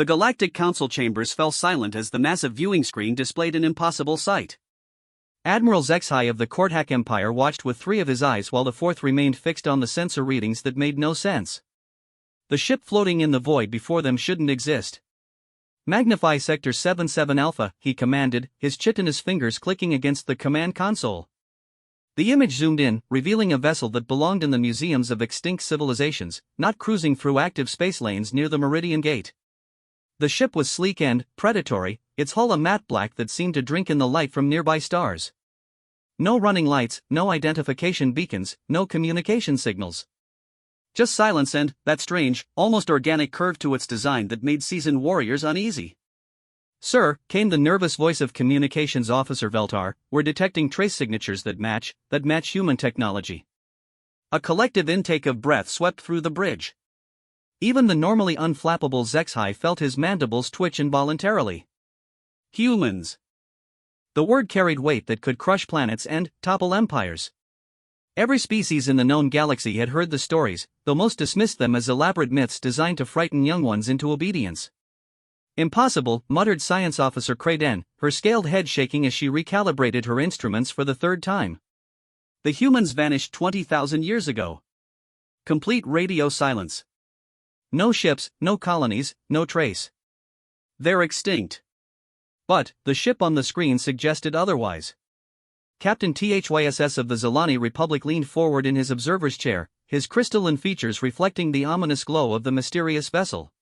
The Galactic Council chambers fell silent as the massive viewing screen displayed an impossible sight. Admiral Zexhai of the Korthak Empire watched with three of his eyes while the fourth remained fixed on the sensor readings that made no sense. The ship floating in the void before them shouldn't exist. "Magnify Sector 77 Alpha," he commanded, his chitinous fingers clicking against the command console. The image zoomed in, revealing a vessel that belonged in the museums of extinct civilizations, not cruising through active space lanes near the Meridian Gate. The ship was sleek and predatory, its hull a matte black that seemed to drink in the light from nearby stars. No running lights, no identification beacons, no communication signals. Just silence and that strange, almost organic curve to its design that made seasoned warriors uneasy. "Sir," came the nervous voice of Communications Officer Veltar, "we're detecting trace signatures that match human technology." A collective intake of breath swept through the bridge. Even the normally unflappable Zexhai felt his mandibles twitch involuntarily. Humans. The word carried weight that could crush planets and topple empires. Every species in the known galaxy had heard the stories, though most dismissed them as elaborate myths designed to frighten young ones into obedience. "Impossible," muttered Science Officer Kraden, her scaled head shaking as she recalibrated her instruments for the third time. The humans vanished 20,000 years ago. Complete radio silence. No ships, no colonies, no trace. They're extinct. But the ship on the screen suggested otherwise. Captain Thyss of the Zelani Republic leaned forward in his observer's chair, his crystalline features reflecting the ominous glow of the mysterious vessel.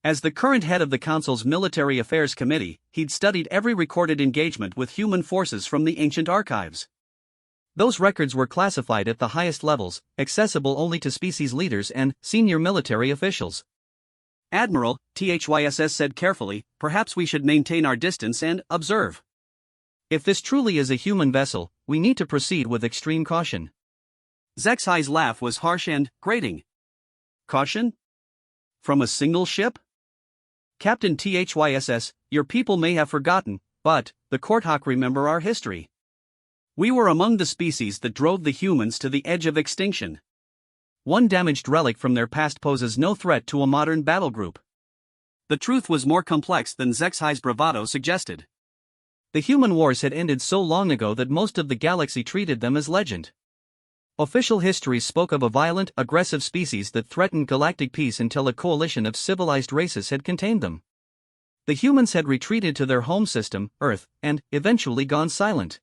As the current head of the Council's Military Affairs Committee, he'd studied every recorded engagement with human forces from the ancient archives. Those records were classified at the highest levels, accessible only to species leaders and senior military officials. "Admiral," Thyss said carefully, "perhaps we should maintain our distance and observe. If this truly is a human vessel, we need to proceed with extreme caution." Zexhai's laugh was harsh and grating. "Caution? From a single ship?" "Captain Thyss, your people may have forgotten, but the Korthak remember our history. We were among the species that drove the humans to the edge of extinction. One damaged relic from their past poses no threat to a modern battle group." The truth was more complex than Zexhai's bravado suggested. The human wars had ended so long ago that most of the galaxy treated them as legend. Official histories spoke of a violent, aggressive species that threatened galactic peace until a coalition of civilized races had contained them. The humans had retreated to their home system, Earth, and eventually gone silent.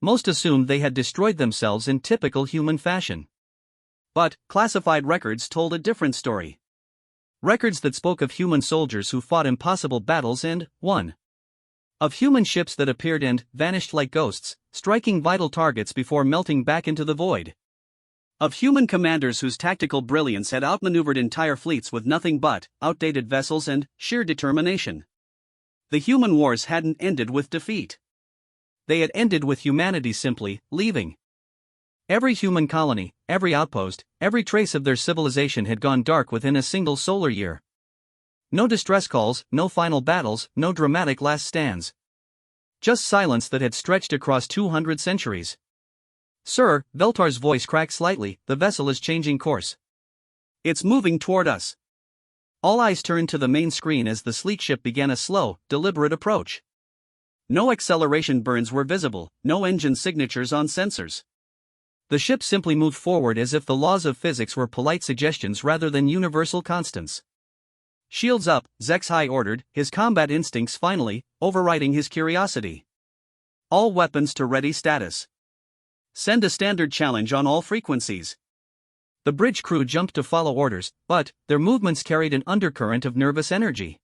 Most assumed they had destroyed themselves in typical human fashion. But classified records told a different story. Records that spoke of human soldiers who fought impossible battles and won. Of human ships that appeared and vanished like ghosts, striking vital targets before melting back into the void. Of human commanders whose tactical brilliance had outmaneuvered entire fleets with nothing but outdated vessels and sheer determination. The human wars hadn't ended with defeat. They had ended with humanity simply leaving. Every human colony, every outpost, every trace of their civilization had gone dark within a single solar year. No distress calls, no final battles, no dramatic last stands. Just silence that had stretched across 200 centuries. "Sir," Veltar's voice cracked slightly, "the vessel is changing course. It's moving toward us." All eyes turned to the main screen as the sleek ship began a slow, deliberate approach. No acceleration burns were visible, no engine signatures on sensors. The ship simply moved forward as if the laws of physics were polite suggestions rather than universal constants. "Shields up," Zexhai ordered, his combat instincts finally overriding his curiosity. "All weapons to ready status. Send a standard challenge on all frequencies." The bridge crew jumped to follow orders, but their movements carried an undercurrent of nervous energy.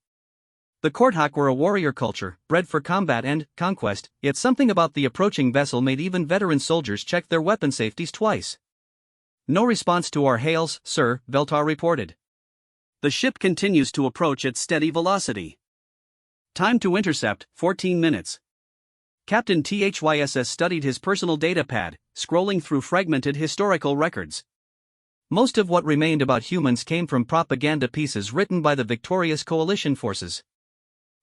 The Korthak were a warrior culture, bred for combat and conquest, yet something about the approaching vessel made even veteran soldiers check their weapon safeties twice. "No response to our hails, sir," Veltar reported. "The ship continues to approach at steady velocity. Time to intercept, 14 minutes. Captain Thyss studied his personal data pad, scrolling through fragmented historical records. Most of what remained about humans came from propaganda pieces written by the victorious coalition forces.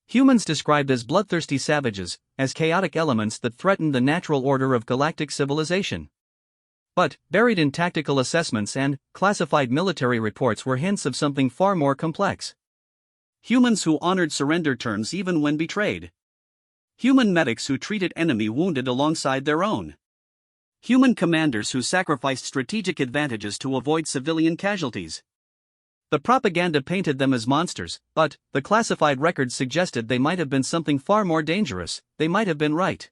Humans described as bloodthirsty savages, as chaotic elements that threatened the natural order of galactic civilization. But, buried in tactical assessments and classified military reports were hints of something far more complex. Humans who honored surrender terms even when betrayed. Human medics who treated enemy wounded alongside their own. Human commanders who sacrificed strategic advantages to avoid civilian casualties. The propaganda painted them as monsters, but the classified records suggested they might have been something far more dangerous. They might have been right.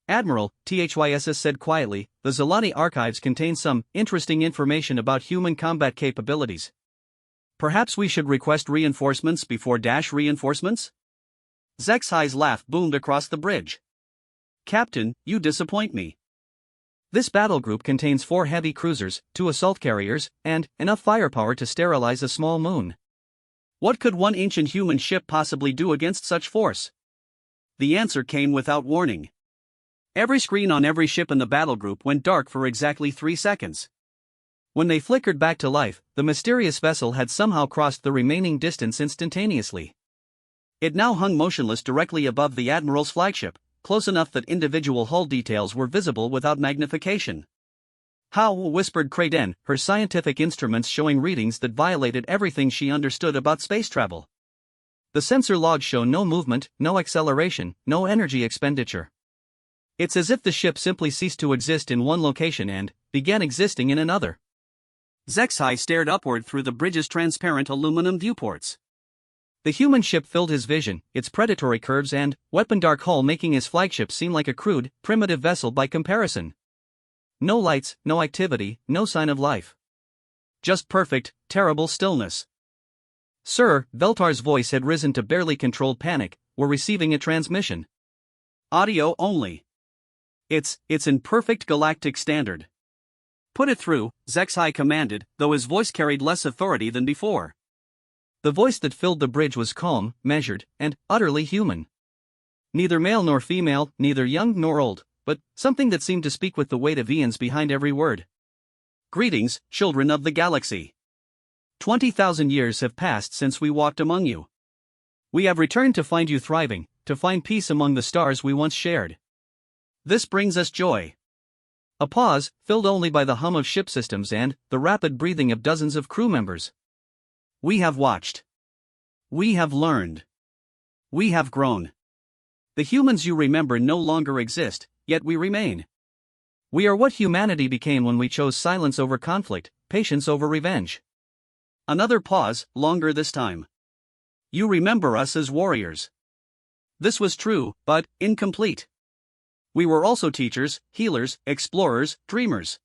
Admiral, THYSS said quietly, the Zalani archives contain some interesting information about human combat capabilities. Perhaps we should request reinforcements before reinforcements? Zexai's laugh boomed across the bridge. Captain, you disappoint me. This battle group contains 4 heavy cruisers, 2 assault carriers, and enough firepower to sterilize a small moon. What could one ancient human ship possibly do against such force? The answer came without warning. Every screen on every ship in the battle group went dark for exactly 3 seconds. When they flickered back to life, the mysterious vessel had somehow crossed the remaining distance instantaneously. It now hung motionless directly above the Admiral's flagship, close enough that individual hull details were visible without magnification. How, whispered Kraden, her scientific instruments showing readings that violated everything she understood about space travel. The sensor logs show no movement, no acceleration, no energy expenditure. It's as if the ship simply ceased to exist in one location and began existing in another. Zexai stared upward through the bridge's transparent aluminum viewports. The human ship filled his vision, its predatory curves and weapon-dark hull making his flagship seem like a crude, primitive vessel by comparison. No lights, no activity, no sign of life. Just perfect, terrible stillness. Sir, Veltar's voice had risen to barely controlled panic, we're receiving a transmission. Audio only. It's in perfect galactic standard. Put it through, Zexai commanded, though his voice carried less authority than before. The voice that filled the bridge was calm, measured, and utterly human. Neither male nor female, neither young nor old, but something that seemed to speak with the weight of eons behind every word. Greetings, children of the galaxy. 20,000 years have passed since we walked among you. We have returned to find you thriving, to find peace among the stars we once shared. This brings us joy. A pause, filled only by the hum of ship systems and the rapid breathing of dozens of crew members. We have watched. We have learned. We have grown. The humans you remember no longer exist, yet we remain. We are what humanity became when we chose silence over conflict, patience over revenge. Another pause, longer this time. You remember us as warriors. This was true, but incomplete. We were also teachers, healers, explorers, dreamers.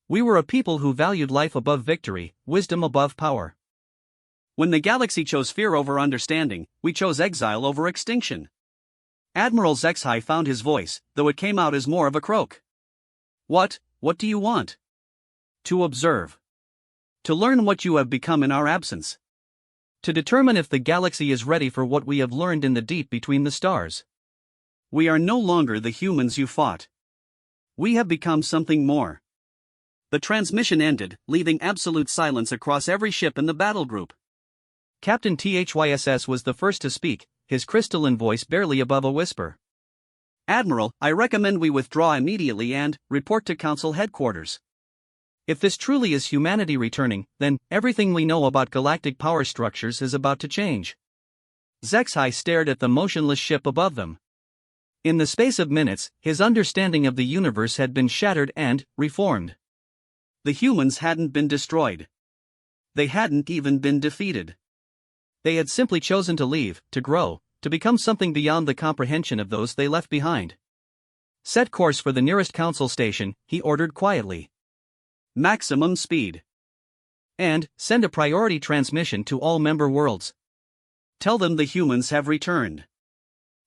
We were a people who valued life above victory, wisdom above power. When the galaxy chose fear over understanding, we chose exile over extinction. Admiral Zexai found his voice, though it came out as more of a croak. What do you want? To observe. To learn what you have become in our absence. To determine if the galaxy is ready for what we have learned in the deep between the stars. We are no longer the humans you fought. We have become something more. The transmission ended, leaving absolute silence across every ship in the battle group. Captain THYSS was the first to speak, his crystalline voice barely above a whisper. Admiral, I recommend we withdraw immediately and report to Council headquarters. If this truly is humanity returning, then everything we know about galactic power structures is about to change. Zexai stared at the motionless ship above them. In the space of minutes, his understanding of the universe had been shattered and reformed. The humans hadn't been destroyed. They hadn't even been defeated. They had simply chosen to leave, to grow, to become something beyond the comprehension of those they left behind. Set course for the nearest council station, he ordered quietly. Maximum speed. And send a priority transmission to all member worlds. Tell them the humans have returned.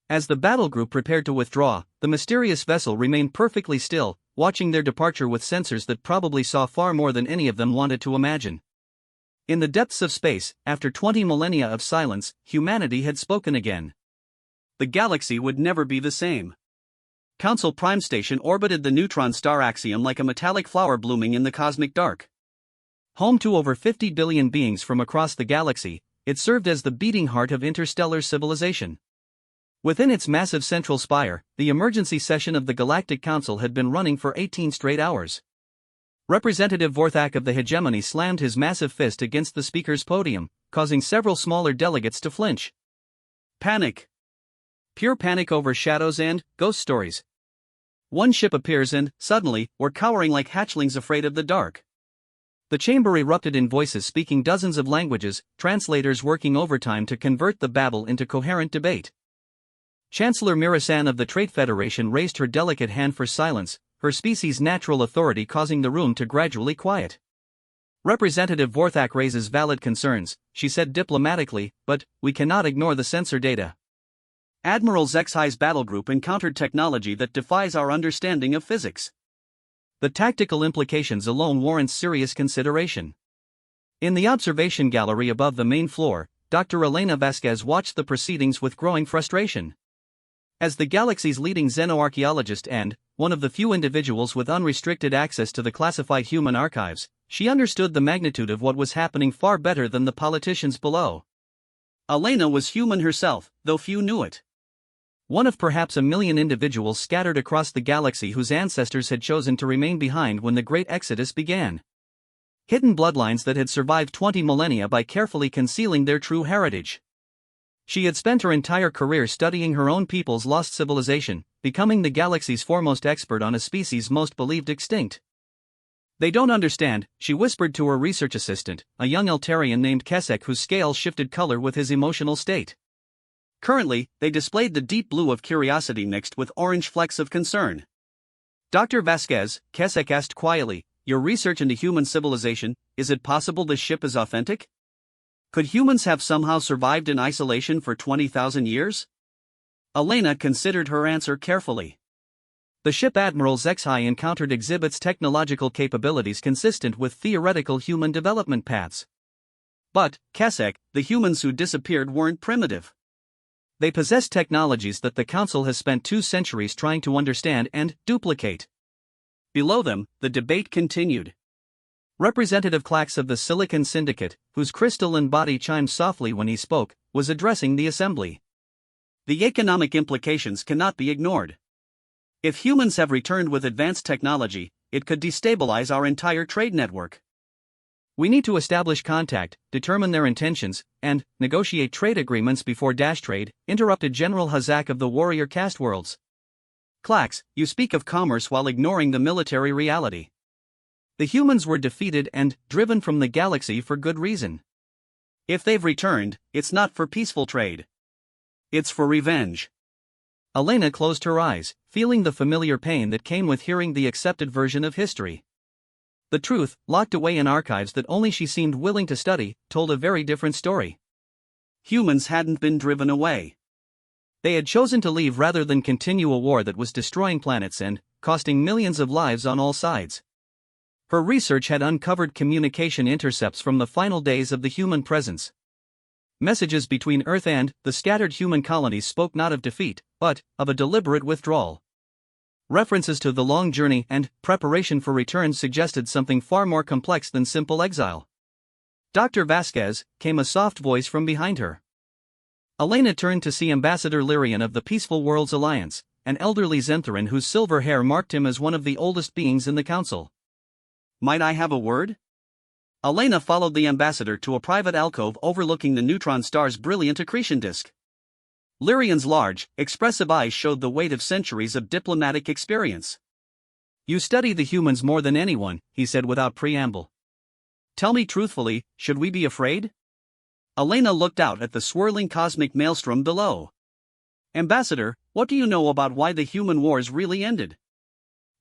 As the battle group prepared to withdraw, the mysterious vessel remained perfectly still, watching their departure with sensors that probably saw far more than any of them wanted to imagine. In the depths of space, after 20 millennia of silence, humanity had spoken again. The galaxy would never be the same. Council Prime Station orbited the neutron star axiom like a metallic flower blooming in the cosmic dark. Home to over 50 billion beings from across the galaxy, it served as the beating heart of interstellar civilization. Within its massive central spire, the emergency session of the Galactic Council had been running for 18 straight hours. Representative Vorthak of the Hegemony slammed his massive fist against the speaker's podium, causing several smaller delegates to flinch. Panic. Pure panic overshadows and ghost stories. One ship appears and, suddenly, we're cowering like hatchlings afraid of the dark. The chamber erupted in voices speaking dozens of languages, translators working overtime to convert the babble into coherent debate. Chancellor Mirasan of the Trade Federation raised her delicate hand for silence, her species' natural authority causing the room to gradually quiet. Representative Vorthak raises valid concerns, she said diplomatically, but we cannot ignore the sensor data. Admiral Zexhi's battlegroup encountered technology that defies our understanding of physics. The tactical implications alone warrant serious consideration. In the observation gallery above the main floor, Dr. Elena Vasquez watched the proceedings with growing frustration. As the galaxy's leading xenoarchaeologist and one of the few individuals with unrestricted access to the classified human archives, she understood the magnitude of what was happening far better than the politicians below. Elena was human herself, though few knew it. One of perhaps a million individuals scattered across the galaxy whose ancestors had chosen to remain behind when the Great Exodus began. Hidden bloodlines that had survived 20 millennia by carefully concealing their true heritage. She had spent her entire career studying her own people's lost civilization, becoming the galaxy's foremost expert on a species most believed extinct. They don't understand, she whispered to her research assistant, a young Eltarian named Kesek whose scales shifted color with his emotional state. Currently, they displayed the deep blue of curiosity mixed with orange flecks of concern. Dr. Vasquez, Kesek asked quietly, your research into human civilization, is it possible this ship is authentic? Could humans have somehow survived in isolation for 20,000 years? Elena considered her answer carefully. The ship Admiral Zexhi encountered exhibits technological capabilities consistent with theoretical human development paths. But, Kesek, the humans who disappeared weren't primitive. They possess technologies that the Council has spent 2 centuries trying to understand and duplicate. Below them, the debate continued. Representative Klax of the Silicon Syndicate, whose crystalline body chimed softly when he spoke, was addressing the assembly. The economic implications cannot be ignored. If humans have returned with advanced technology, it could destabilize our entire trade network. We need to establish contact, determine their intentions, and negotiate trade agreements before trade, interrupted General Hazak of the Warrior Caste Worlds. Klax, you speak of commerce while ignoring the military reality. The humans were defeated and driven from the galaxy for good reason. If they've returned, it's not for peaceful trade. It's for revenge. Elena closed her eyes, feeling the familiar pain that came with hearing the accepted version of history. The truth, locked away in archives that only she seemed willing to study, told a very different story. Humans hadn't been driven away. They had chosen to leave rather than continue a war that was destroying planets and costing millions of lives on all sides. Her research had uncovered communication intercepts from the final days of the human presence. Messages between Earth and the scattered human colonies spoke not of defeat, but of a deliberate withdrawal. References to the long journey and preparation for return suggested something far more complex than simple exile. Dr. Vasquez, came a soft voice from behind her. Elena turned to see Ambassador Lyrian of the Peaceful Worlds Alliance, an elderly Xentheran whose silver hair marked him as one of the oldest beings in the council. Might I have a word? Elena followed the ambassador to a private alcove overlooking the neutron star's brilliant accretion disk. Lyrian's large, expressive eyes showed the weight of centuries of diplomatic experience. You study the humans more than anyone, he said without preamble. Tell me truthfully, should we be afraid? Elena looked out at the swirling cosmic maelstrom below. Ambassador, what do you know about why the human wars really ended?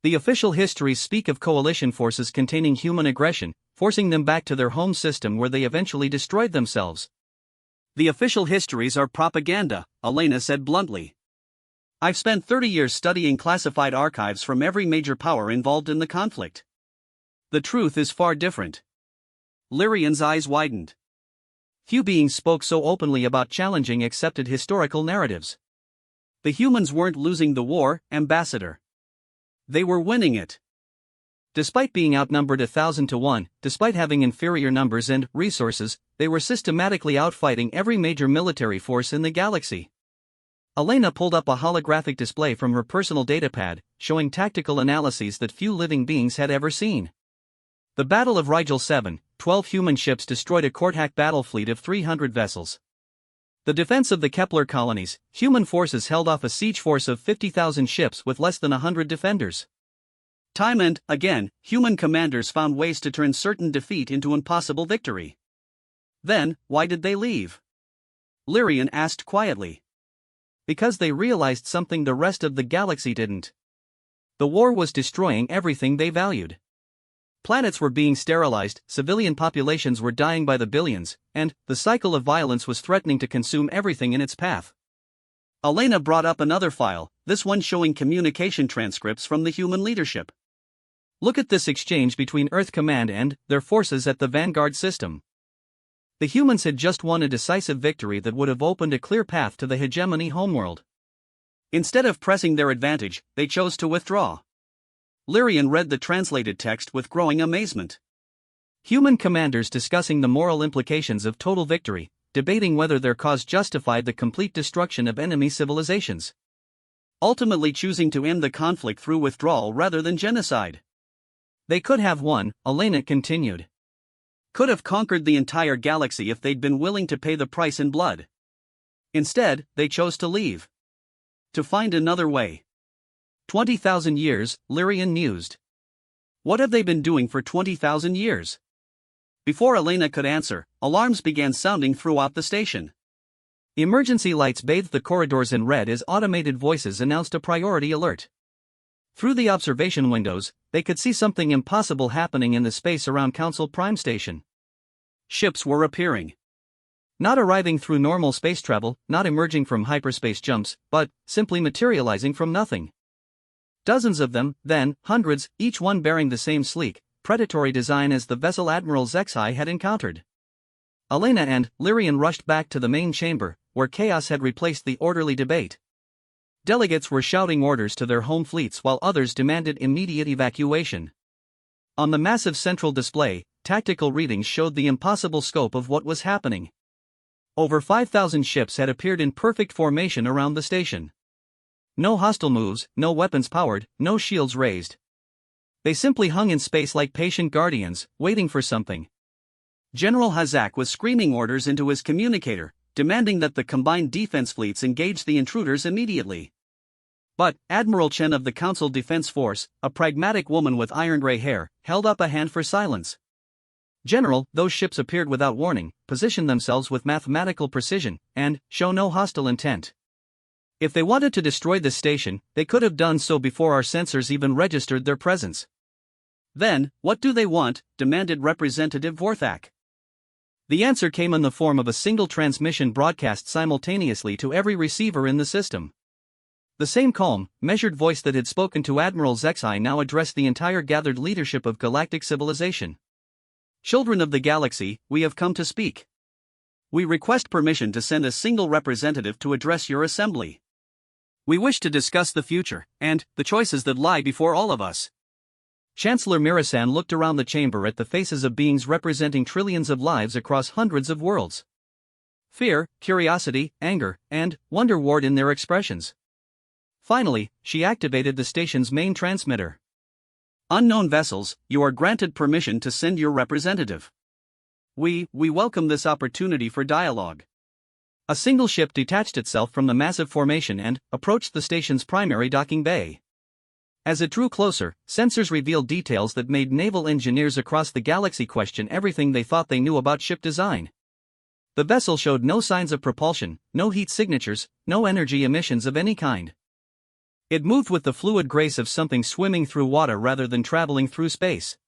The official histories speak of coalition forces containing human aggression, forcing them back to their home system where they eventually destroyed themselves. The official histories are propaganda, Elena said bluntly. I've spent 30 years studying classified archives from every major power involved in the conflict. The truth is far different. Lyrian's eyes widened. Few beings spoke so openly about challenging accepted historical narratives. The humans weren't losing the war, Ambassador. They were winning it. Despite being outnumbered 1,000 to 1, despite having inferior numbers and resources, they were systematically outfighting every major military force in the galaxy. Elena pulled up a holographic display from her personal datapad, showing tactical analyses that few living beings had ever seen. The Battle of Rigel 7, 12 human ships destroyed a Kortak battle fleet of 300 vessels. The defense of the Kepler colonies, human forces held off a siege force of 50,000 ships with less than 100 defenders. Time and, again, human commanders found ways to turn certain defeat into impossible victory. Then, why did they leave? Lyrian asked quietly. Because they realized something the rest of the galaxy didn't. The war was destroying everything they valued. Planets were being sterilized, civilian populations were dying by the billions, and the cycle of violence was threatening to consume everything in its path. Elena brought up another file, this one showing communication transcripts from the human leadership. Look at this exchange between Earth Command and their forces at the Vanguard system. The humans had just won a decisive victory that would have opened a clear path to the hegemony homeworld. Instead of pressing their advantage, they chose to withdraw. Lyrian read the translated text with growing amazement. Human commanders discussing the moral implications of total victory, debating whether their cause justified the complete destruction of enemy civilizations. Ultimately choosing to end the conflict through withdrawal rather than genocide. They could have won, Elena continued. Could have conquered the entire galaxy if they'd been willing to pay the price in blood. Instead, they chose to leave. To find another way. 20,000 years, Lyrian mused. What have they been doing for 20,000 years? Before Elena could answer, alarms began sounding throughout the station. Emergency lights bathed the corridors in red as automated voices announced a priority alert. Through the observation windows, they could see something impossible happening in the space around Council Prime Station. Ships were appearing. Not arriving through normal space travel, not emerging from hyperspace jumps, but simply materializing from nothing. Dozens of them, then hundreds, each one bearing the same sleek, predatory design as the vessel Admiral Zexai had encountered. Elena and Lyrian rushed back to the main chamber, where chaos had replaced the orderly debate. Delegates were shouting orders to their home fleets while others demanded immediate evacuation. On the massive central display, tactical readings showed the impossible scope of what was happening. Over 5,000 ships had appeared in perfect formation around the station. No hostile moves, no weapons powered, no shields raised. They simply hung in space like patient guardians, waiting for something. General Hazak was screaming orders into his communicator, demanding that the combined defense fleets engage the intruders immediately. But Admiral Chen of the Council Defense Force, a pragmatic woman with iron-gray hair, held up a hand for silence. General, those ships appeared without warning, positioned themselves with mathematical precision, and show no hostile intent. If they wanted to destroy this station, they could have done so before our sensors even registered their presence. Then, what do they want? Demanded Representative Vorthak. The answer came in the form of a single transmission broadcast simultaneously to every receiver in the system. The same calm, measured voice that had spoken to Admiral Zexai now addressed the entire gathered leadership of galactic civilization. Children of the galaxy, we have come to speak. We request permission to send a single representative to address your assembly. We wish to discuss the future, and the choices that lie before all of us. Chancellor Mirasan looked around the chamber at the faces of beings representing trillions of lives across hundreds of worlds. Fear, curiosity, anger, and wonder warred in their expressions. Finally, she activated the station's main transmitter. Unknown vessels, you are granted permission to send your representative. We welcome this opportunity for dialogue. A single ship detached itself from the massive formation and approached the station's primary docking bay. As it drew closer, sensors revealed details that made naval engineers across the galaxy question everything they thought they knew about ship design. The vessel showed no signs of propulsion, no heat signatures, no energy emissions of any kind. It moved with the fluid grace of something swimming through water rather than traveling through space.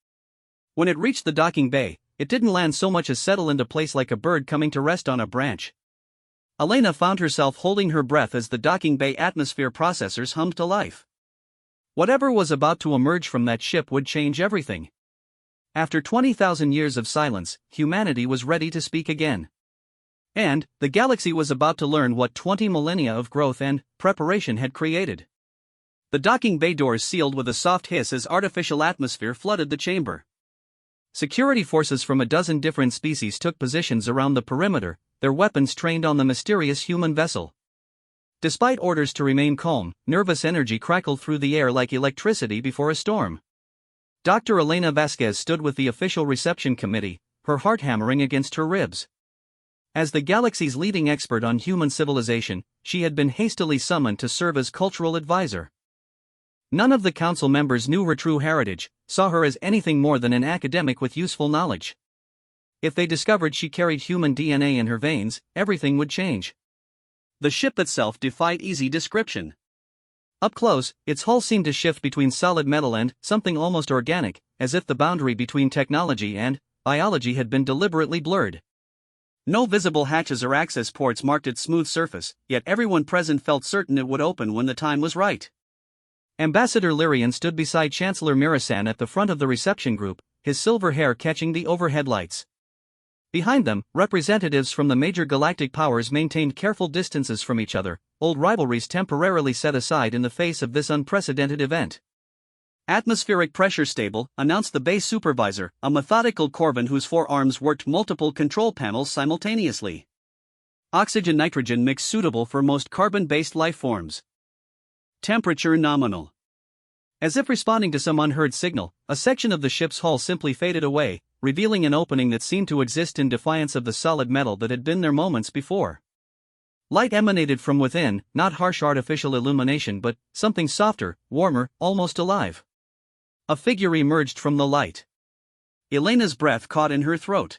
When it reached the docking bay, it didn't land so much as settle into place like a bird coming to rest on a branch. Elena found herself holding her breath as the docking bay atmosphere processors hummed to life. Whatever was about to emerge from that ship would change everything. After 20,000 years of silence, humanity was ready to speak again. And the galaxy was about to learn what 20 millennia of growth and preparation had created. The docking bay doors sealed with a soft hiss as artificial atmosphere flooded the chamber. Security forces from a dozen different species took positions around the perimeter, their weapons trained on the mysterious human vessel. Despite orders to remain calm, nervous energy crackled through the air like electricity before a storm. Dr. Elena Vasquez stood with the official reception committee, her heart hammering against her ribs. As the galaxy's leading expert on human civilization, she had been hastily summoned to serve as cultural advisor. None of the council members knew her true heritage, saw her as anything more than an academic with useful knowledge. If they discovered she carried human DNA in her veins, everything would change. The ship itself defied easy description. Up close, its hull seemed to shift between solid metal and something almost organic, as if the boundary between technology and biology had been deliberately blurred. No visible hatches or access ports marked its smooth surface, yet everyone present felt certain it would open when the time was right. Ambassador Lyrian stood beside Chancellor Mirasan at the front of the reception group, his silver hair catching the overhead lights. Behind them, representatives from the major galactic powers maintained careful distances from each other, old rivalries temporarily set aside in the face of this unprecedented event. "Atmospheric pressure stable," announced the base supervisor, a methodical Corvan whose forearms worked multiple control panels simultaneously. "Oxygen-nitrogen mix suitable for most carbon-based life forms. Temperature nominal." As if responding to some unheard signal, a section of the ship's hull simply faded away, revealing an opening that seemed to exist in defiance of the solid metal that had been there moments before. Light emanated from within, not harsh artificial illumination but something softer, warmer, almost alive. A figure emerged from the light. Elena's breath caught in her throat.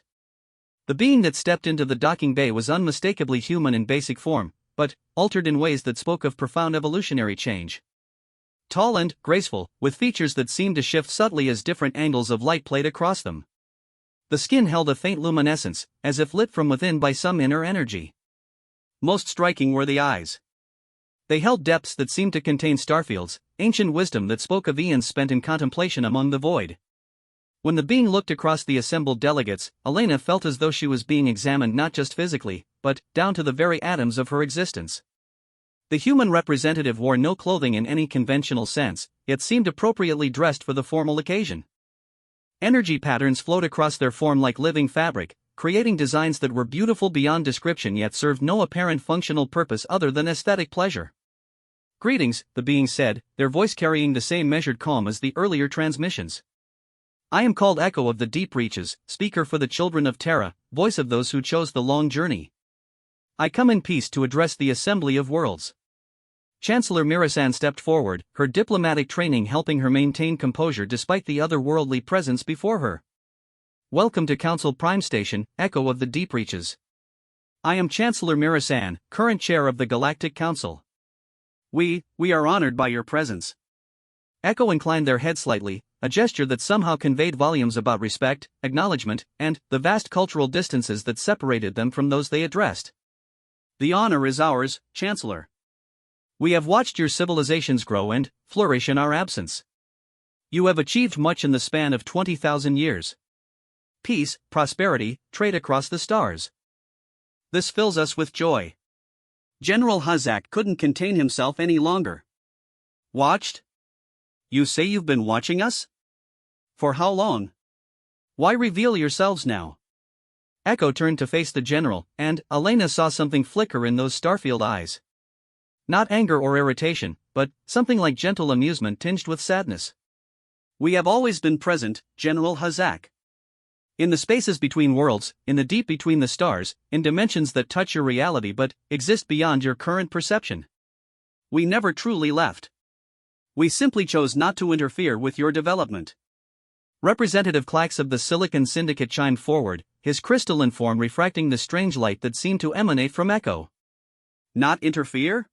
The being that stepped into the docking bay was unmistakably human in basic form, but altered in ways that spoke of profound evolutionary change. Tall and graceful, with features that seemed to shift subtly as different angles of light played across them. The skin held a faint luminescence, as if lit from within by some inner energy. Most striking were the eyes. They held depths that seemed to contain starfields, ancient wisdom that spoke of eons spent in contemplation among the void. When the being looked across the assembled delegates, Elena felt as though she was being examined not just physically, but down to the very atoms of her existence. The human representative wore no clothing in any conventional sense, yet seemed appropriately dressed for the formal occasion. Energy patterns flowed across their form like living fabric, creating designs that were beautiful beyond description yet served no apparent functional purpose other than aesthetic pleasure. "Greetings," the being said, their voice carrying the same measured calm as the earlier transmissions. "I am called Echo of the Deep Reaches, speaker for the children of Terra, voice of those who chose the long journey. I come in peace to address the Assembly of Worlds." Chancellor Mirasan stepped forward, her diplomatic training helping her maintain composure despite the otherworldly presence before her. "Welcome to Council Prime Station, Echo of the Deep Reaches. I am Chancellor Mirasan, current chair of the Galactic Council. We are honored by your presence." Echo inclined their head slightly, a gesture that somehow conveyed volumes about respect, acknowledgement, and the vast cultural distances that separated them from those they addressed. "The honor is ours, Chancellor. We have watched your civilizations grow and flourish in our absence. You have achieved much in the span of 20,000 years. Peace, prosperity, trade across the stars. This fills us with joy." General Hazak couldn't contain himself any longer. "Watched? You say you've been watching us? For how long? Why reveal yourselves now?" Echo turned to face the general, and Elena saw something flicker in those starfield eyes. Not anger or irritation, but something like gentle amusement tinged with sadness. "We have always been present, General Hazak. In the spaces between worlds, in the deep between the stars, in dimensions that touch your reality but exist beyond your current perception. We never truly left. We simply chose not to interfere with your development." Representative Clax of the Silicon Syndicate chimed forward, his crystalline form refracting the strange light that seemed to emanate from Echo. "Not interfere?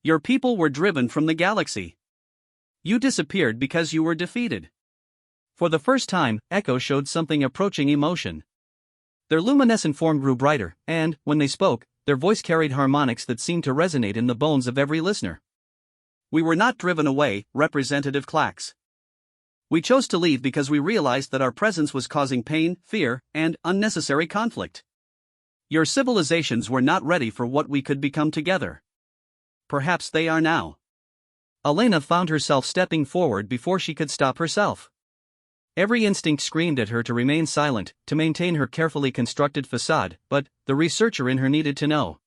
Your people were driven from the galaxy. You disappeared because you were defeated." For the first time, Echo showed something approaching emotion. Their luminescent form grew brighter, and, when they spoke, their voice carried harmonics that seemed to resonate in the bones of every listener. "We were not driven away, Representative Clax. We chose to leave because we realized that our presence was causing pain, fear, and unnecessary conflict. Your civilizations were not ready for what we could become together. Perhaps they are now." Elena found herself stepping forward before she could stop herself. Every instinct screamed at her to remain silent, to maintain her carefully constructed facade, but the researcher in her needed to know.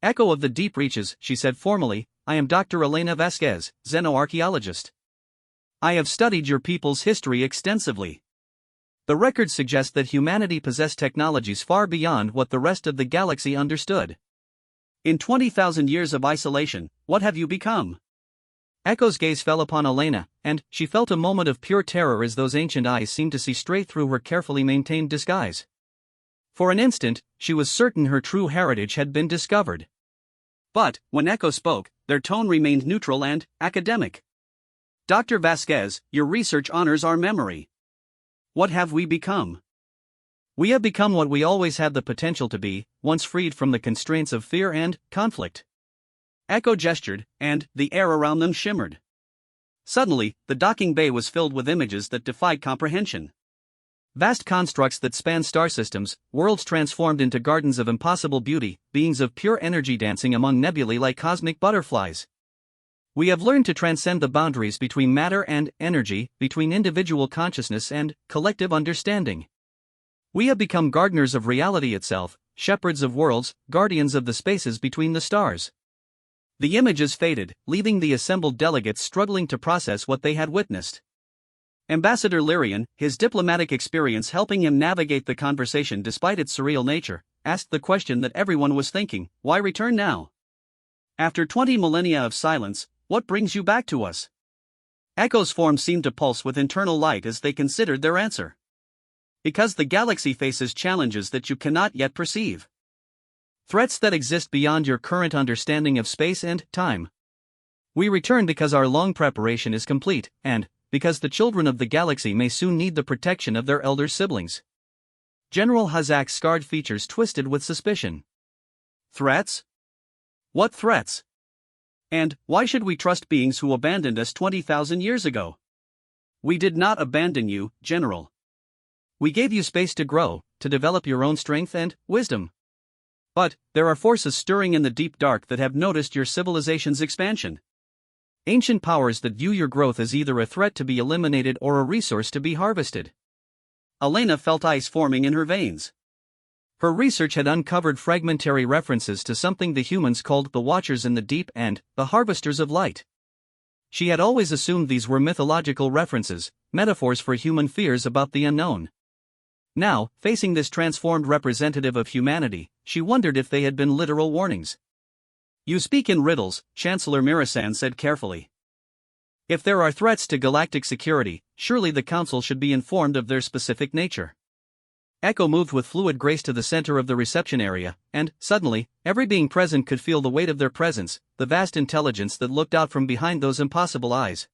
"Echo of the Deep Reaches," she said formally, "I am Dr. Elena Vasquez, xenoarchaeologist. I have studied your people's history extensively. The records suggest that humanity possessed technologies far beyond what the rest of the galaxy understood. In 20,000 years of isolation, what have you become? Echo's gaze fell upon Elena, and she felt a moment of pure terror as those ancient eyes seemed to see straight through her carefully maintained disguise. For an instant, she was certain her true heritage had been discovered. But, when Echo spoke, their tone remained neutral and academic. Dr. Vasquez, your research honors our memory. What have we become? We have become what we always had the potential to be, once freed from the constraints of fear and conflict. Echo gestured, and the air around them shimmered. Suddenly, the docking bay was filled with images that defied comprehension. Vast constructs that spanned star systems, worlds transformed into gardens of impossible beauty, beings of pure energy dancing among nebulae like cosmic butterflies. We have learned to transcend the boundaries between matter and energy, between individual consciousness and collective understanding. We have become gardeners of reality itself, shepherds of worlds, guardians of the spaces between the stars. The images faded, leaving the assembled delegates struggling to process what they had witnessed. Ambassador Lyrian, his diplomatic experience helping him navigate the conversation despite its surreal nature, asked the question that everyone was thinking: why return now? After 20 millennia of silence, what brings you back to us? Echo's form seemed to pulse with internal light as they considered their answer. Because the galaxy faces challenges that you cannot yet perceive. Threats that exist beyond your current understanding of space and time. We return because our long preparation is complete, and because the children of the galaxy may soon need the protection of their elder siblings. General Hazak's scarred features twisted with suspicion. Threats? What threats? And why should we trust beings who abandoned us 20,000 years ago? We did not abandon you, General. We gave you space to grow, to develop your own strength and wisdom. But there are forces stirring in the deep dark that have noticed your civilization's expansion. Ancient powers that view your growth as either a threat to be eliminated or a resource to be harvested. Elena felt ice forming in her veins. Her research had uncovered fragmentary references to something the humans called the Watchers in the Deep and the Harvesters of Light. She had always assumed these were mythological references, metaphors for human fears about the unknown. Now, facing this transformed representative of humanity, she wondered if they had been literal warnings. You speak in riddles, Chancellor Mirasan said carefully. If there are threats to galactic security, surely the Council should be informed of their specific nature. Echo moved with fluid grace to the center of the reception area, and, suddenly, every being present could feel the weight of their presence, the vast intelligence that looked out from behind those impossible eyes.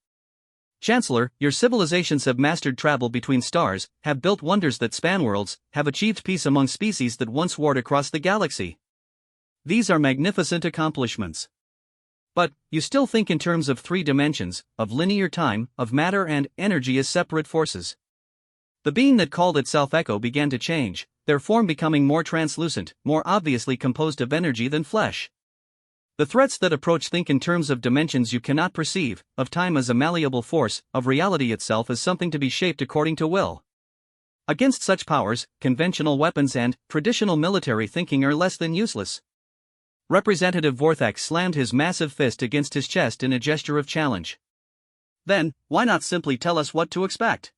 Chancellor, your civilizations have mastered travel between stars, have built wonders that span worlds, have achieved peace among species that once warred across the galaxy. These are magnificent accomplishments. But, you still think in terms of 3 dimensions, of linear time, of matter and energy as separate forces. The being that called itself Echo began to change, their form becoming more translucent, more obviously composed of energy than flesh. The threats that approach think in terms of dimensions you cannot perceive, of time as a malleable force, of reality itself as something to be shaped according to will. Against such powers, conventional weapons and traditional military thinking are less than useless. Representative Vorthak slammed his massive fist against his chest in a gesture of challenge. Then, why not simply tell us what to expect?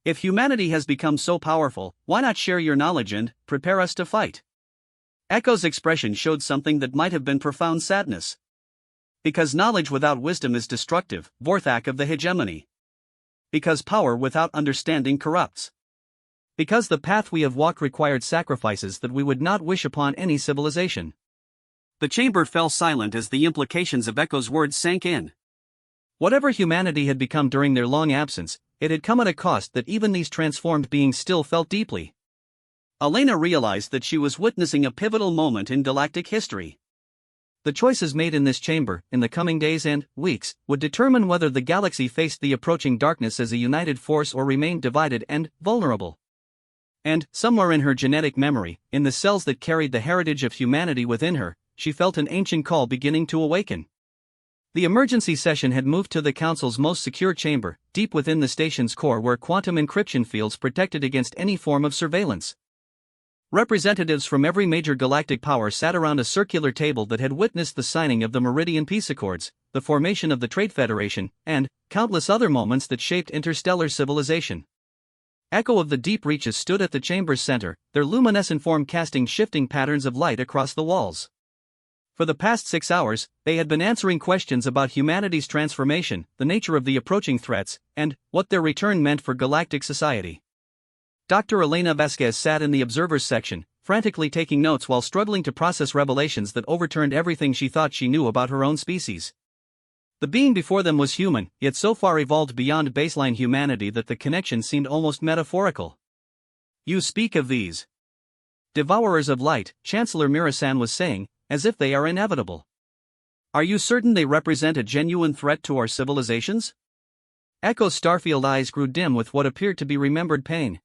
If humanity has become so powerful, why not share your knowledge and prepare us to fight? Echo's expression showed something that might have been profound sadness. Because knowledge without wisdom is destructive, Vorthak of the hegemony. Because power without understanding corrupts. Because the path we have walked required sacrifices that we would not wish upon any civilization. The chamber fell silent as the implications of Echo's words sank in. Whatever humanity had become during their long absence, it had come at a cost that even these transformed beings still felt deeply. Elena realized that she was witnessing a pivotal moment in galactic history. The choices made in this chamber, in the coming days and weeks, would determine whether the galaxy faced the approaching darkness as a united force or remained divided and vulnerable. And, somewhere in her genetic memory, in the cells that carried the heritage of humanity within her, she felt an ancient call beginning to awaken. The emergency session had moved to the Council's most secure chamber, deep within the station's core where quantum encryption fields protected against any form of surveillance. Representatives from every major galactic power sat around a circular table that had witnessed the signing of the Meridian Peace Accords, the formation of the Trade Federation, and countless other moments that shaped interstellar civilization. Echo of the deep reaches stood at the chamber's center, their luminescent form casting shifting patterns of light across the walls. For the past 6 hours, they had been answering questions about humanity's transformation, the nature of the approaching threats, and what their return meant for galactic society. Dr. Elena Vasquez sat in the observers section, frantically taking notes while struggling to process revelations that overturned everything she thought she knew about her own species. The being before them was human, yet so far evolved beyond baseline humanity that the connection seemed almost metaphorical. "You speak of these devourers of light," Chancellor Mirasan was saying, "as if they are inevitable. Are you certain they represent a genuine threat to our civilizations?" Echo's starfield eyes grew dim with what appeared to be remembered pain.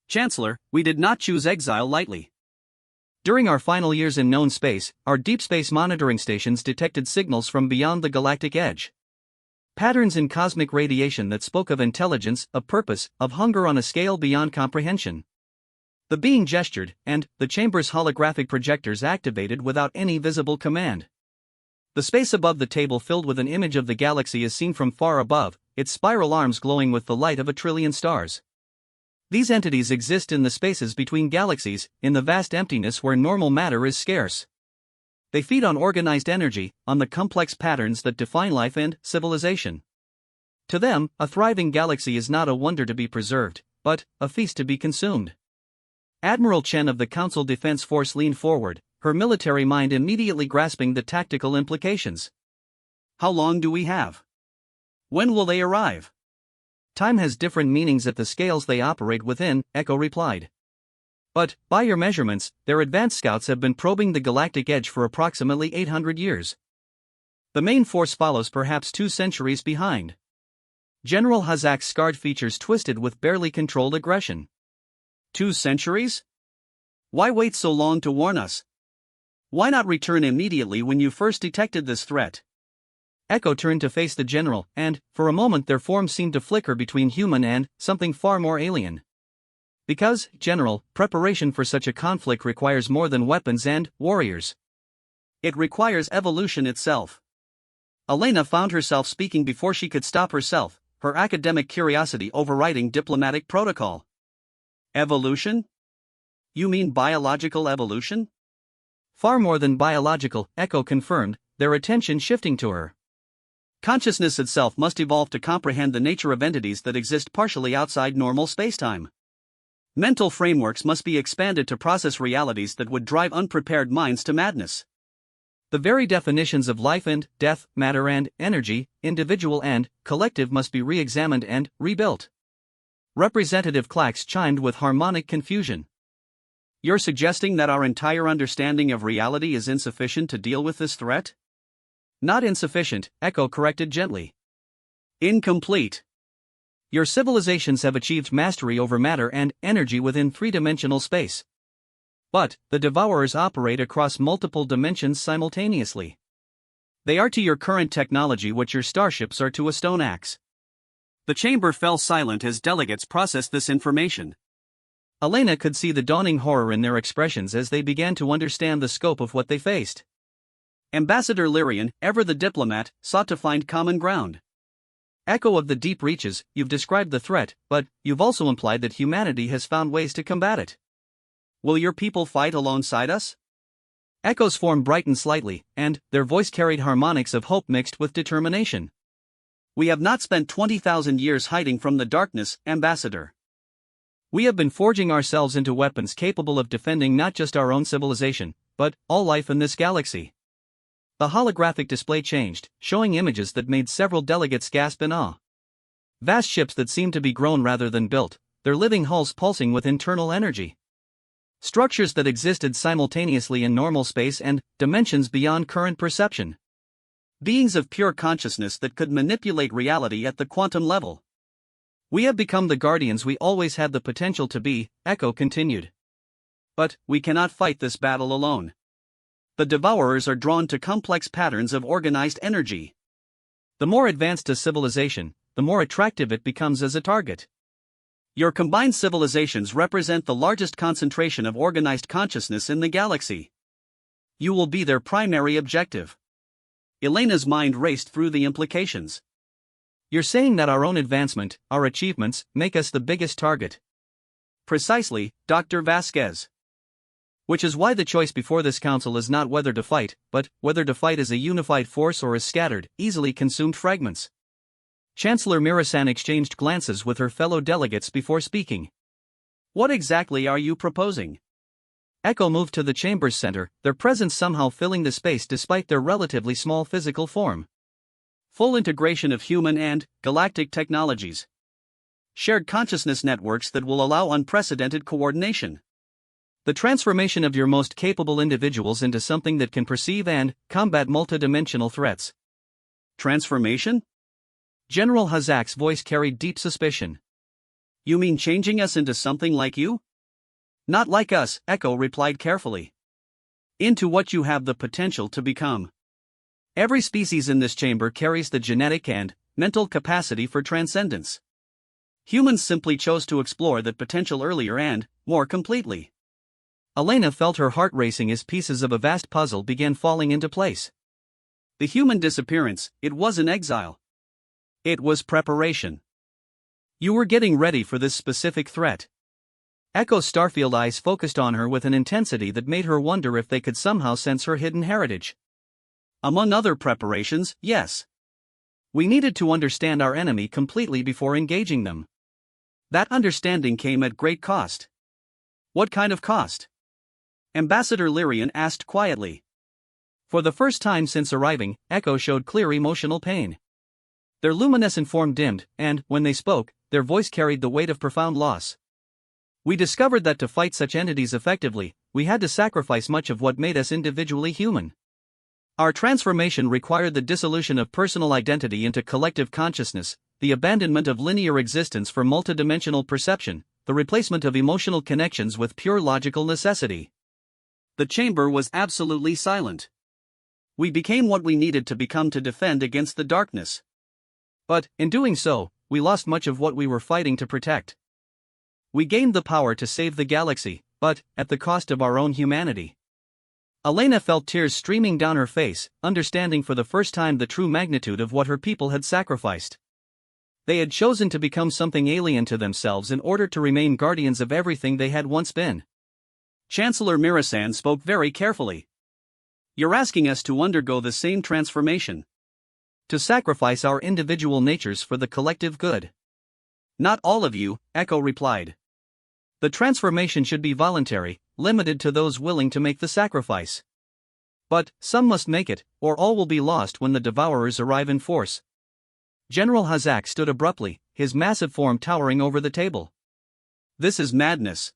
"Chancellor, we did not choose exile lightly. During our final years in known space, our deep space monitoring stations detected signals from beyond the galactic edge. Patterns in cosmic radiation that spoke of intelligence, of purpose, of hunger on a scale beyond comprehension." The being gestured, and the chamber's holographic projectors activated without any visible command. The space above the table filled with an image of the galaxy as seen from far above, its spiral arms glowing with the light of a trillion stars. These entities exist in the spaces between galaxies, in the vast emptiness where normal matter is scarce. They feed on organized energy, on the complex patterns that define life and civilization. To them, a thriving galaxy is not a wonder to be preserved, but a feast to be consumed. Admiral Chen of the Council Defense Force leaned forward, her military mind immediately grasping the tactical implications. "How long do we have? When will they arrive?" "Time has different meanings at the scales they operate within," Echo replied. "But, by your measurements, their advanced scouts have been probing the galactic edge for approximately 800 years. The main force follows perhaps 2 centuries behind." General Hazak's scarred features twisted with barely controlled aggression. 2 centuries? Why wait so long to warn us? Why not return immediately when you first detected this threat? Echo turned to face the general, and, for a moment their forms seemed to flicker between human and something far more alien. "Because, General, preparation for such a conflict requires more than weapons and warriors. It requires evolution itself." Elena found herself speaking before she could stop herself, her academic curiosity overriding diplomatic protocol. "Evolution? You mean biological evolution?" "Far more than biological," Echo confirmed, their attention shifting to her. "Consciousness itself must evolve to comprehend the nature of entities that exist partially outside normal spacetime. Mental frameworks must be expanded to process realities that would drive unprepared minds to madness. The very definitions of life and death, matter and energy, individual and collective must be re-examined and rebuilt." Representative clacks chimed with harmonic confusion. "You're suggesting that our entire understanding of reality is insufficient to deal with this threat?" "Not insufficient," Echo corrected gently. "Incomplete. Your civilizations have achieved mastery over matter and energy within 3-dimensional space. But, the Devourers operate across multiple dimensions simultaneously. They are to your current technology what your starships are to a stone axe." The chamber fell silent as delegates processed this information. Elena could see the dawning horror in their expressions as they began to understand the scope of what they faced. Ambassador Lyrian, ever the diplomat, sought to find common ground. "Echo of the deep reaches, you've described the threat, but you've also implied that humanity has found ways to combat it. Will your people fight alongside us?" Echo's form brightened slightly, and their voice carried harmonics of hope mixed with determination. "We have not spent 20,000 years hiding from the darkness, Ambassador. We have been forging ourselves into weapons capable of defending not just our own civilization, but all life in this galaxy." The holographic display changed, showing images that made several delegates gasp in awe. Vast ships that seemed to be grown rather than built, their living hulls pulsing with internal energy. Structures that existed simultaneously in normal space and dimensions beyond current perception. Beings of pure consciousness that could manipulate reality at the quantum level. "We have become the guardians we always had the potential to be," Echo continued. "But we cannot fight this battle alone. The Devourers are drawn to complex patterns of organized energy. The more advanced a civilization, the more attractive it becomes as a target. Your combined civilizations represent the largest concentration of organized consciousness in the galaxy. You will be their primary objective." Elena's mind raced through the implications. You're saying that our own advancement, our achievements, make us the biggest target. Precisely, Dr. Vasquez. Which is why the choice before this council is not whether to fight, but whether to fight as a unified force or as scattered, easily consumed fragments. Chancellor Mirasan exchanged glances with her fellow delegates before speaking. What exactly are you proposing? Echo moved to the chamber's center, their presence somehow filling the space despite their relatively small physical form. Full integration of human and galactic technologies. Shared consciousness networks that will allow unprecedented coordination. The transformation of your most capable individuals into something that can perceive and combat multidimensional threats. Transformation? General Hazak's voice carried deep suspicion. You mean changing us into something like you? Not like us, Echo replied carefully. Into what you have the potential to become. Every species in this chamber carries the genetic and mental capacity for transcendence. Humans simply chose to explore that potential earlier and more completely. Elena felt her heart racing as pieces of a vast puzzle began falling into place. The human disappearance, it wasn't exile. It was preparation. You were getting ready for this specific threat. Echo's starfield eyes focused on her with an intensity that made her wonder if they could somehow sense her hidden heritage. Among other preparations, yes. We needed to understand our enemy completely before engaging them. That understanding came at great cost. What kind of cost? Ambassador Lyrian asked quietly. For the first time since arriving, Echo showed clear emotional pain. Their luminescent form dimmed, and, when they spoke, their voice carried the weight of profound loss. We discovered that to fight such entities effectively, we had to sacrifice much of what made us individually human. Our transformation required the dissolution of personal identity into collective consciousness, the abandonment of linear existence for multidimensional perception, the replacement of emotional connections with pure logical necessity. The chamber was absolutely silent. We became what we needed to become to defend against the darkness. But, in doing so, we lost much of what we were fighting to protect. We gained the power to save the galaxy, but at the cost of our own humanity. Elena felt tears streaming down her face, understanding for the first time the true magnitude of what her people had sacrificed. They had chosen to become something alien to themselves in order to remain guardians of everything they had once been. Chancellor Mirasan spoke very carefully. You're asking us to undergo the same transformation. To sacrifice our individual natures for the collective good. Not all of you, Echo replied. The transformation should be voluntary, limited to those willing to make the sacrifice. But, some must make it, or all will be lost when the Devourers arrive in force. General Hazak stood abruptly, his massive form towering over the table. This is madness.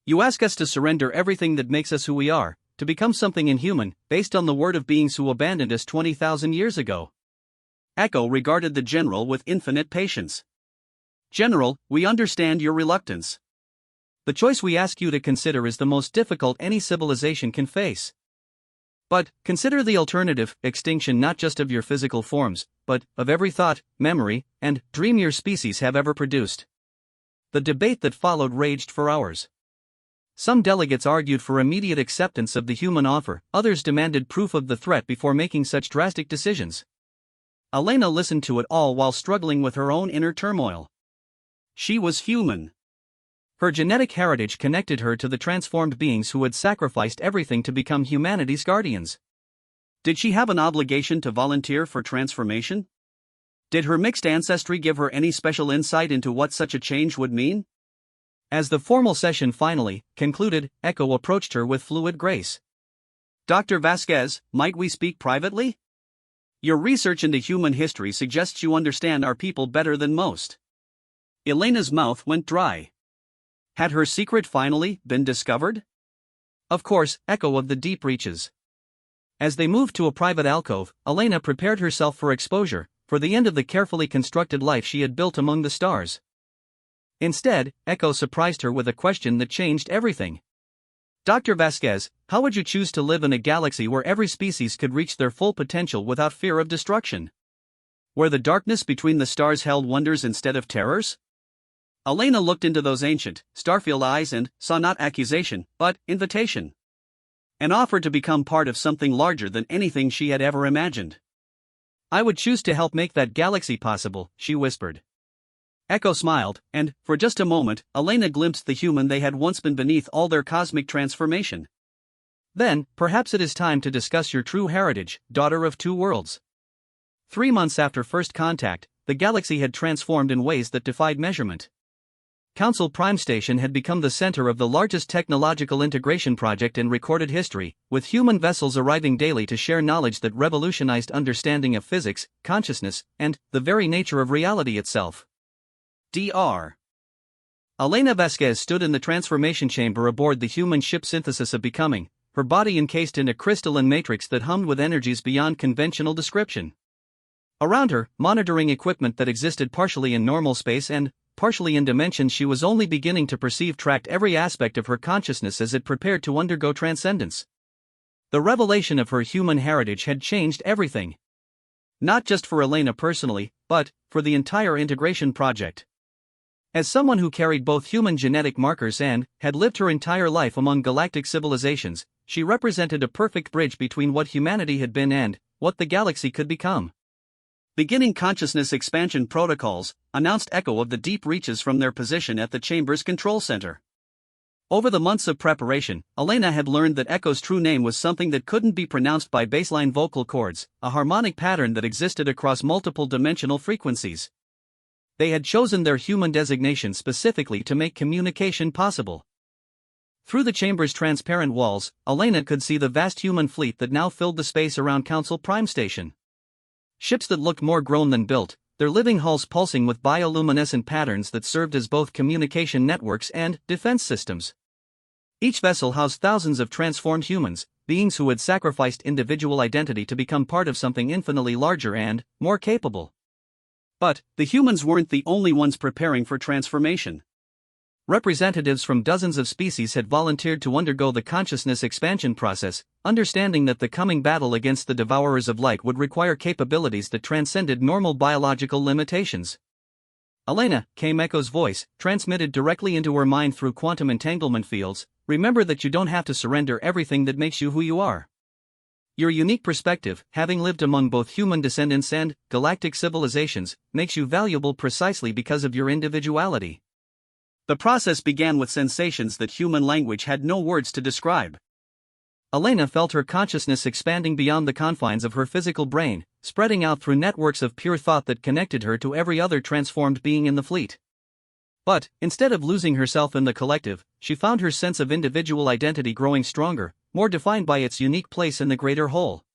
You ask us to surrender everything that makes us who we are, to become something inhuman, based on the word of beings who abandoned us 20,000 years ago. Echo regarded the general with infinite patience. General, we understand your reluctance. The choice we ask you to consider is the most difficult any civilization can face. But, consider the alternative, extinction not just of your physical forms, but of every thought, memory, and dream your species have ever produced. The debate that followed raged for hours. Some delegates argued for immediate acceptance of the human offer, others demanded proof of the threat before making such drastic decisions. Elena listened to it all while struggling with her own inner turmoil. She was human. Her genetic heritage connected her to the transformed beings who had sacrificed everything to become humanity's guardians. Did she have an obligation to volunteer for transformation? Did her mixed ancestry give her any special insight into what such a change would mean? As the formal session finally concluded, Echo approached her with fluid grace. Dr. Vasquez, might we speak privately? Your research into human history suggests you understand our people better than most. Elena's mouth went dry. Had her secret finally been discovered? Of course, Echo of the deep reaches. As they moved to a private alcove, Elena prepared herself for exposure, for the end of the carefully constructed life she had built among the stars. Instead, Echo surprised her with a question that changed everything. Dr. Vasquez, how would you choose to live in a galaxy where every species could reach their full potential without fear of destruction? Where the darkness between the stars held wonders instead of terrors? Elena looked into those ancient, starfield eyes and saw not accusation, but invitation. An offer to become part of something larger than anything she had ever imagined. I would choose to help make that galaxy possible, she whispered. Echo smiled, and, for just a moment, Elena glimpsed the human they had once been beneath all their cosmic transformation. Then, perhaps it is time to discuss your true heritage, daughter of two worlds. 3 months after first contact, the galaxy had transformed in ways that defied measurement. Council Prime Station had become the center of the largest technological integration project in recorded history, with human vessels arriving daily to share knowledge that revolutionized understanding of physics, consciousness, and the very nature of reality itself. Dr. Elena Vasquez stood in the transformation chamber aboard the human ship Synthesis of Becoming, her body encased in a crystalline matrix that hummed with energies beyond conventional description. Around her, monitoring equipment that existed partially in normal space and partially in dimensions she was only beginning to perceive tracked every aspect of her consciousness as it prepared to undergo transcendence. The revelation of her human heritage had changed everything. Not just for Elena personally, but for the entire integration project. As someone who carried both human genetic markers and had lived her entire life among galactic civilizations, she represented a perfect bridge between what humanity had been and what the galaxy could become. Beginning consciousness expansion protocols, announced Echo of the deep reaches from their position at the chamber's control center. Over the months of preparation, Elena had learned that Echo's true name was something that couldn't be pronounced by baseline vocal cords, a harmonic pattern that existed across multiple dimensional frequencies. They had chosen their human designation specifically to make communication possible. Through the chamber's transparent walls, Elena could see the vast human fleet that now filled the space around Council Prime Station. Ships that looked more grown than built, their living hulls pulsing with bioluminescent patterns that served as both communication networks and defense systems. Each vessel housed thousands of transformed humans, beings who had sacrificed individual identity to become part of something infinitely larger and more capable. But the humans weren't the only ones preparing for transformation. Representatives from dozens of species had volunteered to undergo the consciousness expansion process, understanding that the coming battle against the Devourers of Light would require capabilities that transcended normal biological limitations. Elena, came Echo's voice, transmitted directly into her mind through quantum entanglement fields, remember that you don't have to surrender everything that makes you who you are. Your unique perspective, having lived among both human descendants and galactic civilizations, makes you valuable precisely because of your individuality. The process began with sensations that human language had no words to describe. Elena felt her consciousness expanding beyond the confines of her physical brain, spreading out through networks of pure thought that connected her to every other transformed being in the fleet. But, instead of losing herself in the collective, she found her sense of individual identity growing stronger, more defined by its unique place in the greater whole.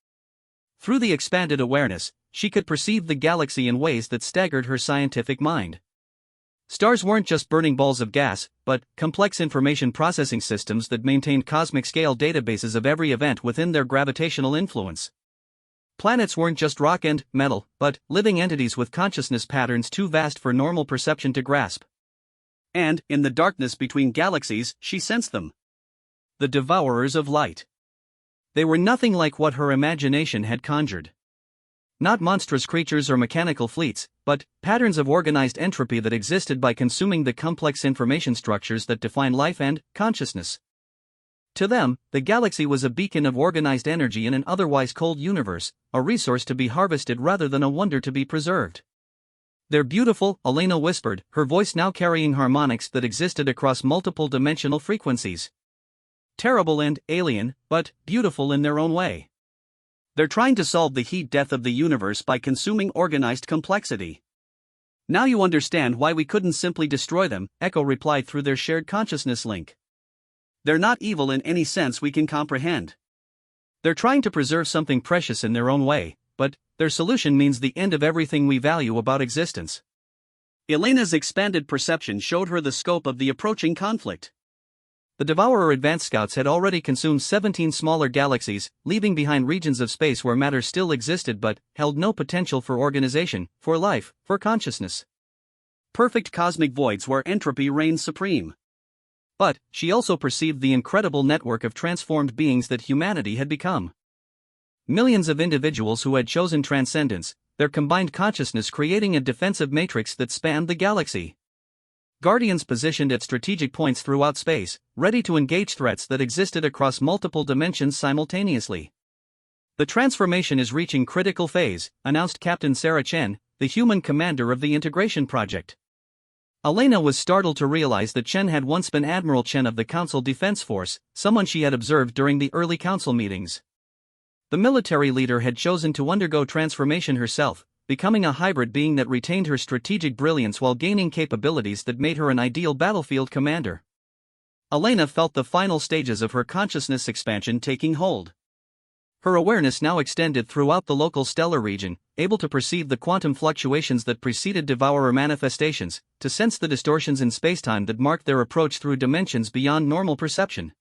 Through the expanded awareness, she could perceive the galaxy in ways that staggered her scientific mind. Stars weren't just burning balls of gas, but complex information processing systems that maintained cosmic-scale databases of every event within their gravitational influence. Planets weren't just rock and metal, but living entities with consciousness patterns too vast for normal perception to grasp. And, in the darkness between galaxies, she sensed them. The Devourers of Light. They were nothing like what her imagination had conjured. Not monstrous creatures or mechanical fleets, but patterns of organized entropy that existed by consuming the complex information structures that define life and consciousness. To them, the galaxy was a beacon of organized energy in an otherwise cold universe, a resource to be harvested rather than a wonder to be preserved. "They're beautiful," Elena whispered, her voice now carrying harmonics that existed across multiple dimensional frequencies. "Terrible and alien, but beautiful in their own way. They're trying to solve the heat death of the universe by consuming organized complexity. Now you understand why we couldn't simply destroy them," Echo replied through their shared consciousness link. "They're not evil in any sense we can comprehend. They're trying to preserve something precious in their own way, but their solution means the end of everything we value about existence." Elena's expanded perception showed her the scope of the approaching conflict. The Devourer Advanced Scouts had already consumed 17 smaller galaxies, leaving behind regions of space where matter still existed but held no potential for organization, for life, for consciousness. Perfect cosmic voids where entropy reigned supreme. But she also perceived the incredible network of transformed beings that humanity had become. Millions of individuals who had chosen transcendence, their combined consciousness creating a defensive matrix that spanned the galaxy. Guardians positioned at strategic points throughout space, ready to engage threats that existed across multiple dimensions simultaneously. The transformation is reaching critical phase, announced Captain Sarah Chen, the human commander of the integration project. Elena was startled to realize that Chen had once been Admiral Chen of the Council Defense Force, someone she had observed during the early council meetings. The military leader had chosen to undergo transformation herself, becoming a hybrid being that retained her strategic brilliance while gaining capabilities that made her an ideal battlefield commander. Elena felt the final stages of her consciousness expansion taking hold. Her awareness now extended throughout the local stellar region, able to perceive the quantum fluctuations that preceded Devourer manifestations, to sense the distortions in spacetime that marked their approach through dimensions beyond normal perception.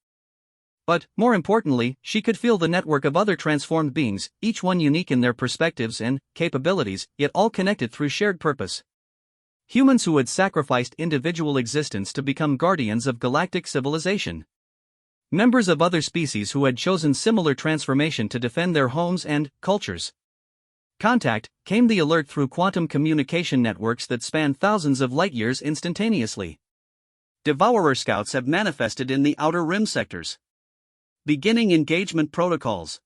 But, more importantly, she could feel the network of other transformed beings, each one unique in their perspectives and capabilities, yet all connected through shared purpose. Humans who had sacrificed individual existence to become guardians of galactic civilization. Members of other species who had chosen similar transformation to defend their homes and cultures. Contact came the alert through quantum communication networks that span thousands of light-years instantaneously. Devourer scouts have manifested in the outer rim sectors. Beginning engagement protocols.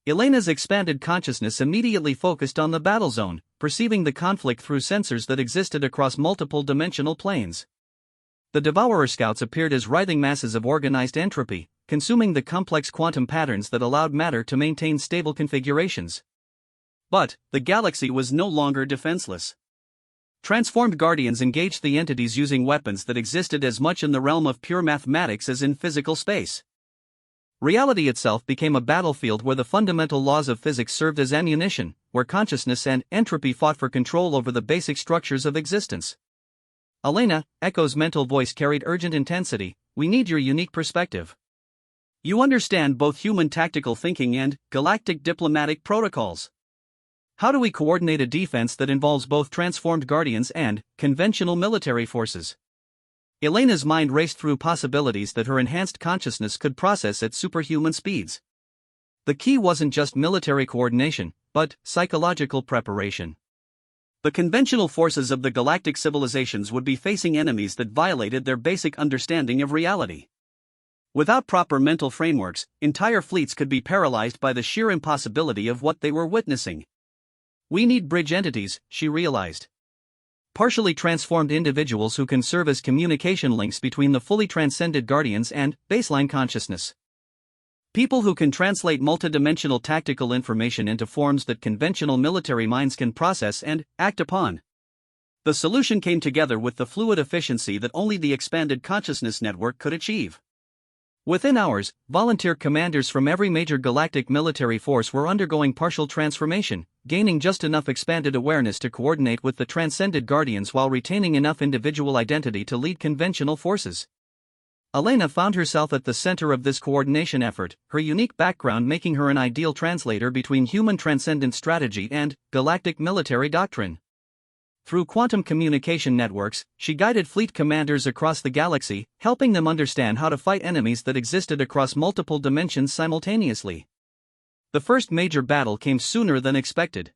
Elena's expanded consciousness immediately focused on the battle zone, perceiving the conflict through sensors that existed across multiple dimensional planes. The Devourer scouts appeared as writhing masses of organized entropy, consuming the complex quantum patterns that allowed matter to maintain stable configurations. But the galaxy was no longer defenseless. Transformed guardians engaged the entities using weapons that existed as much in the realm of pure mathematics as in physical space. Reality itself became a battlefield where the fundamental laws of physics served as ammunition, where consciousness and entropy fought for control over the basic structures of existence. Elena, Echo's mental voice carried urgent intensity. We need your unique perspective. You understand both human tactical thinking and galactic diplomatic protocols. How do we coordinate a defense that involves both transformed guardians and conventional military forces? Elena's mind raced through possibilities that her enhanced consciousness could process at superhuman speeds. The key wasn't just military coordination, but psychological preparation. The conventional forces of the galactic civilizations would be facing enemies that violated their basic understanding of reality. Without proper mental frameworks, entire fleets could be paralyzed by the sheer impossibility of what they were witnessing. We need bridge entities, she realized. Partially transformed individuals who can serve as communication links between the fully transcended guardians and baseline consciousness. People who can translate multidimensional tactical information into forms that conventional military minds can process and act upon. The solution came together with the fluid efficiency that only the expanded consciousness network could achieve. Within hours, volunteer commanders from every major galactic military force were undergoing partial transformation, gaining just enough expanded awareness to coordinate with the transcended guardians while retaining enough individual identity to lead conventional forces. Elena found herself at the center of this coordination effort, her unique background making her an ideal translator between human transcendent strategy and galactic military doctrine. Through quantum communication networks, she guided fleet commanders across the galaxy, helping them understand how to fight enemies that existed across multiple dimensions simultaneously. The first major battle came sooner than expected.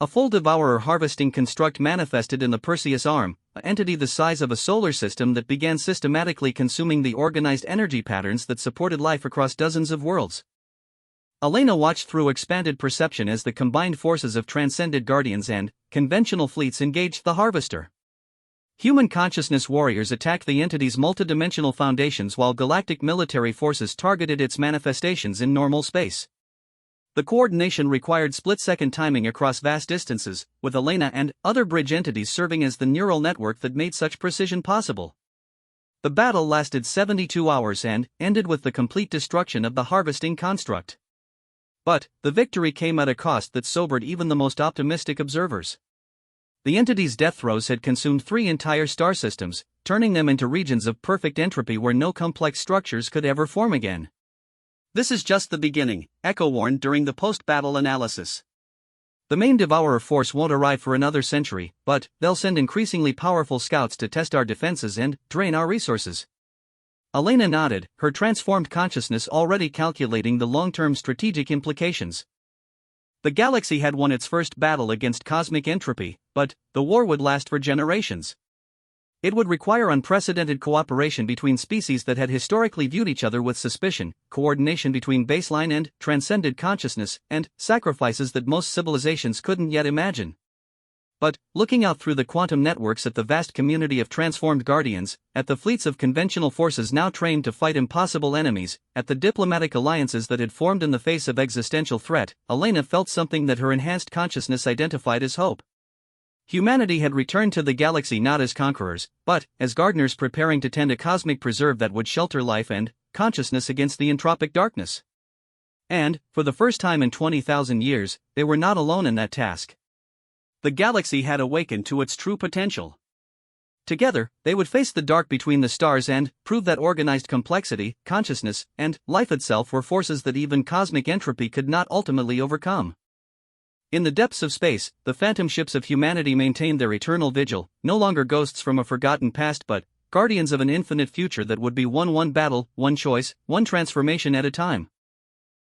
A full Devourer harvesting construct manifested in the Perseus Arm, an entity the size of a solar system that began systematically consuming the organized energy patterns that supported life across dozens of worlds. Elena watched through expanded perception as the combined forces of transcended guardians and conventional fleets engaged the harvester. Human consciousness warriors attacked the entity's multidimensional foundations while galactic military forces targeted its manifestations in normal space. The coordination required split-second timing across vast distances, with Elena and other bridge entities serving as the neural network that made such precision possible. The battle lasted 72 hours and ended with the complete destruction of the harvesting construct. But the victory came at a cost that sobered even the most optimistic observers. The entity's death throes had consumed 3 entire star systems, turning them into regions of perfect entropy where no complex structures could ever form again. This is just the beginning, Echo warned during the post-battle analysis. The main Devourer force won't arrive for another century, but they'll send increasingly powerful scouts to test our defenses and drain our resources. Elena nodded, her transformed consciousness already calculating the long-term strategic implications. The galaxy had won its first battle against cosmic entropy, but the war would last for generations. It would require unprecedented cooperation between species that had historically viewed each other with suspicion, coordination between baseline and transcended consciousness, and sacrifices that most civilizations couldn't yet imagine. But, looking out through the quantum networks at the vast community of transformed guardians, at the fleets of conventional forces now trained to fight impossible enemies, at the diplomatic alliances that had formed in the face of existential threat, Elena felt something that her enhanced consciousness identified as hope. Humanity had returned to the galaxy not as conquerors, but as gardeners preparing to tend a cosmic preserve that would shelter life and consciousness against the entropic darkness. And, for the first time in 20,000 years, they were not alone in that task. The galaxy had awakened to its true potential. Together, they would face the dark between the stars and prove that organized complexity, consciousness, and life itself were forces that even cosmic entropy could not ultimately overcome. In the depths of space, the phantom ships of humanity maintained their eternal vigil, no longer ghosts from a forgotten past but guardians of an infinite future that would be won one battle, one choice, one transformation at a time.